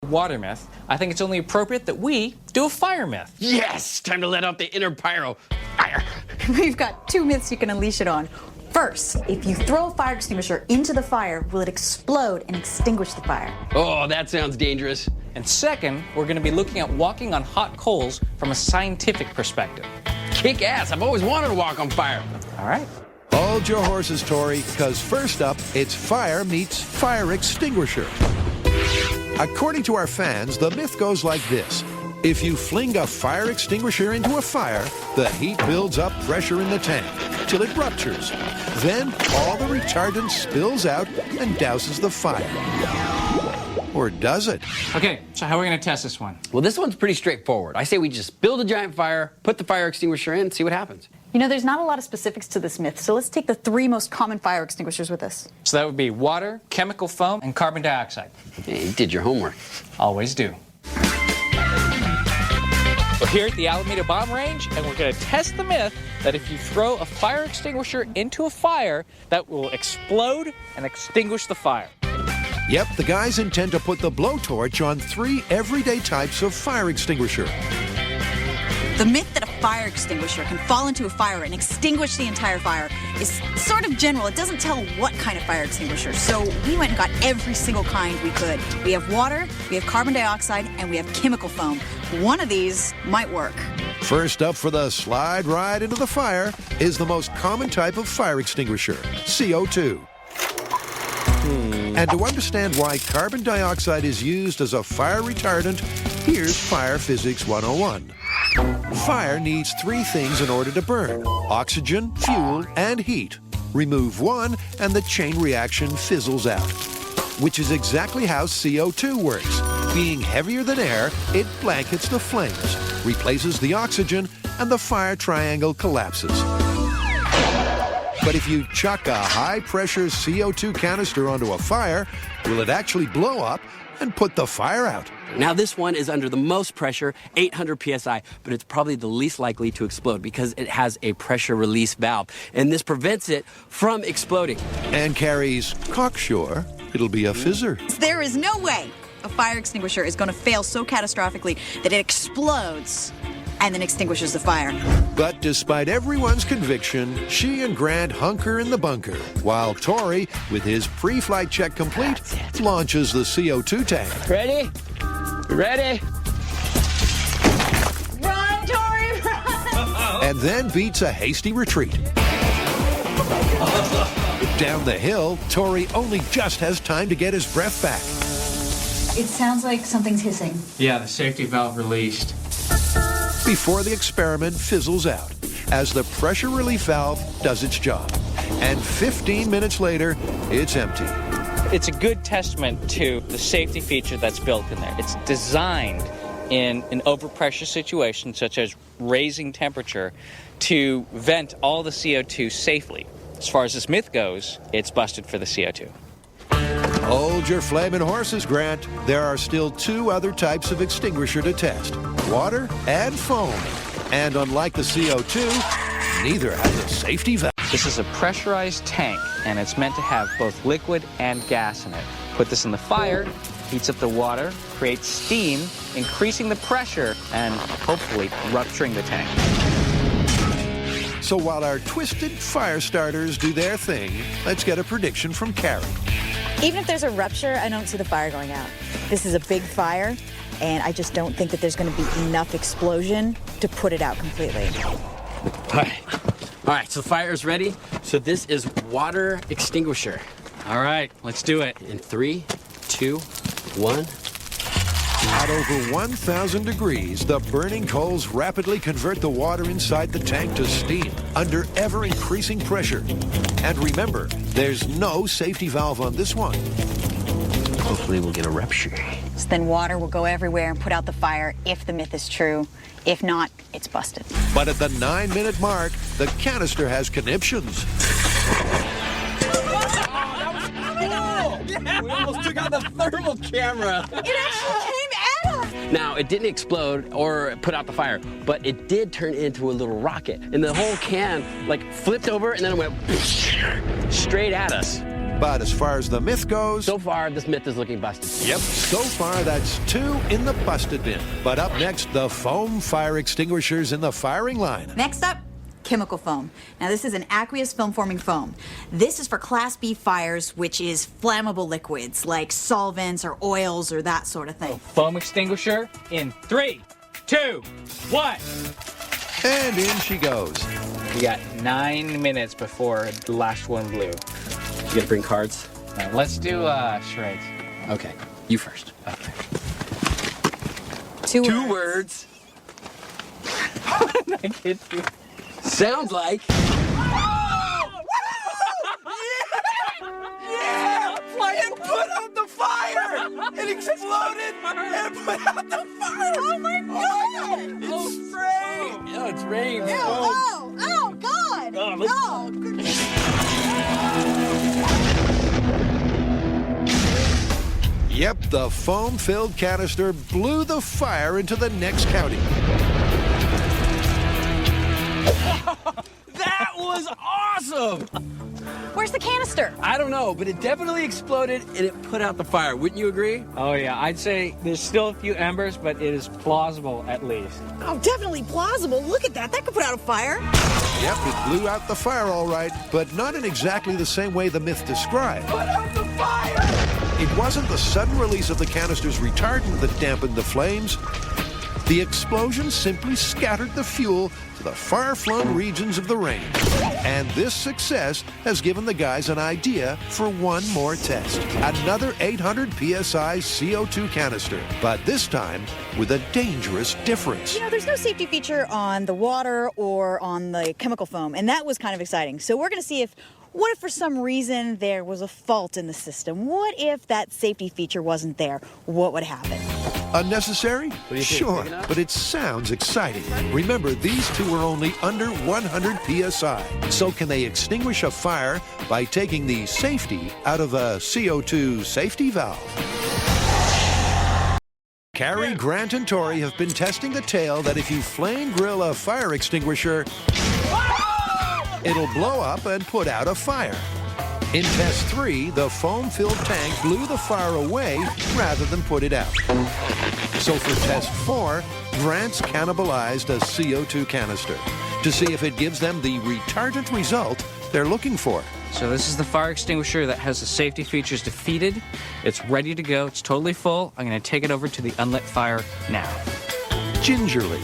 water myth, I think it's only appropriate that we do a fire myth. Yes! Time to let out the inner pyro. Fire! We've got 2 myths you can unleash it on. First, if you throw a fire extinguisher into the fire, will it explode and extinguish the fire? Oh, that sounds dangerous. And second, we're going to be looking at walking on hot coals from a scientific perspective. Kick ass! I've always wanted to walk on fire. All right. Hold your horses, Tori, because first up, it's fire meets fire extinguisher. According to our fans, the myth goes like this. If you fling a fire extinguisher into a fire, the heat builds up pressure in the tank till it ruptures. Then all the retardant spills out and douses the fire. Or does it? Okay, so how are we going to test this one? Well, this one's pretty straightforward. I say we just build a giant fire, put the fire extinguisher in, see what happens. You know, there's not a lot of specifics to this myth, so let's take the 3 most common fire extinguishers with us. So that would be water, chemical foam, and carbon dioxide. Yeah, you did your homework. Always do. We're here at the Alameda Bomb Range, and we're going to test the myth that if you throw a fire extinguisher into a fire, that will explode and extinguish the fire. Yep, the guys intend to put the blowtorch on 3 everyday types of fire extinguisher. The myth that a fire extinguisher can fall into a fire and extinguish the entire fire is sort of general. It doesn't tell what kind of fire extinguisher. So we went and got every single kind we could. We have water, we have carbon dioxide, and we have chemical foam. One of these might work. First up for the slide ride into the fire is the most common type of fire extinguisher, CO2. And to understand why carbon dioxide is used as a fire retardant, here's Fire Physics 101. Fire needs 3 things in order to burn: oxygen, fuel, and heat. Remove one, and the chain reaction fizzles out, which is exactly how CO2 works. Being heavier than air, it blankets the flames, replaces the oxygen, and the fire triangle collapses. But if you chuck a high-pressure CO2 canister onto a fire, will it actually blow up and put the fire out? Now this one is under the most pressure, 800 psi, but it's probably the least likely to explode because it has a pressure release valve, and this prevents it from exploding. And carries cocksure, it'll be a fizzer. There is no way a fire extinguisher is going to fail so catastrophically that it explodes and then extinguishes the fire. But despite everyone's conviction, she and Grant hunker in the bunker, while Tori, with his pre-flight check complete, launches the CO2 tank. Ready? Ready? Run, Tori, run! And then beats a hasty retreat. Down the hill, Tori only just has time to get his breath back. It sounds like something's hissing. Yeah, the safety valve released. Before the experiment fizzles out, as the pressure relief valve does its job. And 15 minutes later, it's empty. It's a good testament to the safety feature that's built in there. It's designed in an overpressure situation, such as raising temperature, to vent all the CO2 safely. As far as this myth goes, it's busted for the CO2. Hold your flaming horses, Grant. There are still 2 other types of extinguisher to test: water and foam. And unlike the CO2, neither has a safety valve. This is a pressurized tank, and it's meant to have both liquid and gas in it. Put this in the fire, heats up the water, creates steam, increasing the pressure, and hopefully rupturing the tank. So while our twisted fire starters do their thing, let's get a prediction from Carrie. Even if there's a rupture, I don't see the fire going out. This is a big fire, and I just don't think that there's going to be enough explosion to put it out completely. All right, so the fire is ready. So this is water extinguisher. All right, let's do it. In 3, 2, 1. At over 1,000 degrees, the burning coals rapidly convert the water inside the tank to steam under ever-increasing pressure. And remember, there's no safety valve on this one. Hopefully we'll get a rupture. So then water will go everywhere and put out the fire if the myth is true. If not, it's busted. But at the 9-minute mark, the canister has conniptions. We almost took out the thermal camera. It actually came at us! Now, it didn't explode or put out the fire, but it did turn into a little rocket. And the whole can, like, flipped over, and then it went straight at us. But as far as the myth goes, So far, this myth is looking busted. yep, so far that's 2 in the busted bin. But up next, the foam fire extinguishers in the firing line. Next up, chemical foam. Now this is an aqueous film-forming foam. This is for Class B fires, which is flammable liquids like solvents or oils or that sort of thing. Foam extinguisher in 3, 2, 1. And in she goes. We got 9 minutes before the last one blew. You gotta bring cards? Now, let's do charades. Okay, you first. Okay. Two words. I kid you. Sounds like. And put out the fire! It exploded and put out the fire! Oh my God! It's spraying! Oh, it's rain. Oh God! Oh, goodness. Yep, the foam-filled canister blew the fire into the next county. That was awesome! Where's the canister? I don't know, but it definitely exploded and it put out the fire. Wouldn't you agree? Oh yeah, I'd say there's still a few embers, but it is plausible at least. Oh, definitely plausible. Look at that. That could put out a fire. Yep, it blew out the fire all right, but not in exactly the same way the myth described. Put out the fire! It wasn't the sudden release of the canister's retardant that dampened the flames. The explosion simply scattered the fuel to the far-flung regions of the range. And this success has given the guys an idea for one more test. Another 800 psi CO2 canister, but this time with a dangerous difference. You know, there's no safety feature on the water or on the chemical foam, and that was kind of exciting. So we're going to see what if for some reason there was a fault in the system? What if that safety feature wasn't there? What would happen? Unnecessary? do you think, Sure, big enough? but it sounds exciting. Remember, these two are only under 100 psi. So can they extinguish a fire by taking the safety out of a CO2 safety valve? Carrie, Grant, and Tori have been testing the tale that if you flame grill a fire extinguisher, it'll blow up and put out a fire. In test 3, the foam-filled tank blew the fire away rather than put it out. So for test 4, Grant's cannibalized a CO2 canister to see if it gives them the retardant result they're looking for. So this is the fire extinguisher that has the safety features defeated. It's ready to go. It's totally full. I'm going to take it over to the unlit fire now. Gingerly.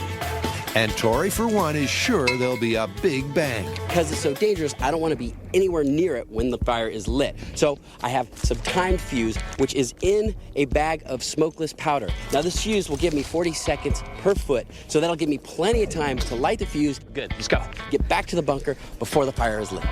And Tori, for one, is sure there'll be a big bang. Because it's so dangerous, I don't want to be anywhere near it when the fire is lit. So I have some timed fuse, which is in a bag of smokeless powder. Now this fuse will give me 40 seconds per foot, so that'll give me plenty of time to light the fuse. Good, let's go. Get back to the bunker before the fire is lit.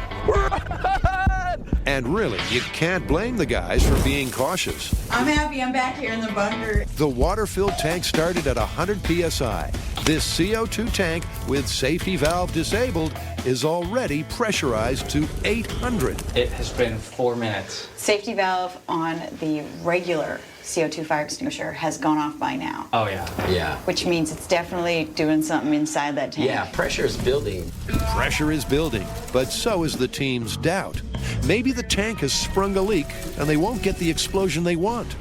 And really, you can't blame the guys for being cautious. I'm happy I'm back here in the bunker. The water-filled tank started at 100 psi. This CO2 tank, with safety valve disabled, is already pressurized to 800. It has been 4 minutes. Safety valve on the regular CO2 fire extinguisher has gone off by now, Oh yeah. Yeah. which means it's definitely doing something inside that tank. Yeah, pressure is building. Pressure is building, but so is the team's doubt. Maybe the tank has sprung a leak and they won't get the explosion they want.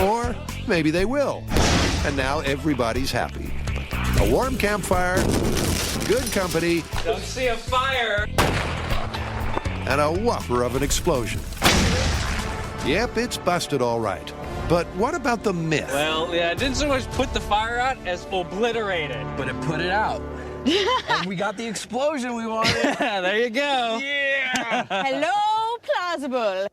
Or maybe they will. And now everybody's happy. A warm campfire, good company, Don't see a fire. and a whopper of an explosion. Yep, it's busted all right. But what about the myth? Well, yeah, it didn't so much put the fire out as obliterate it. But it put it out. And we got the explosion we wanted. There you go. Yeah! Hello, plausible.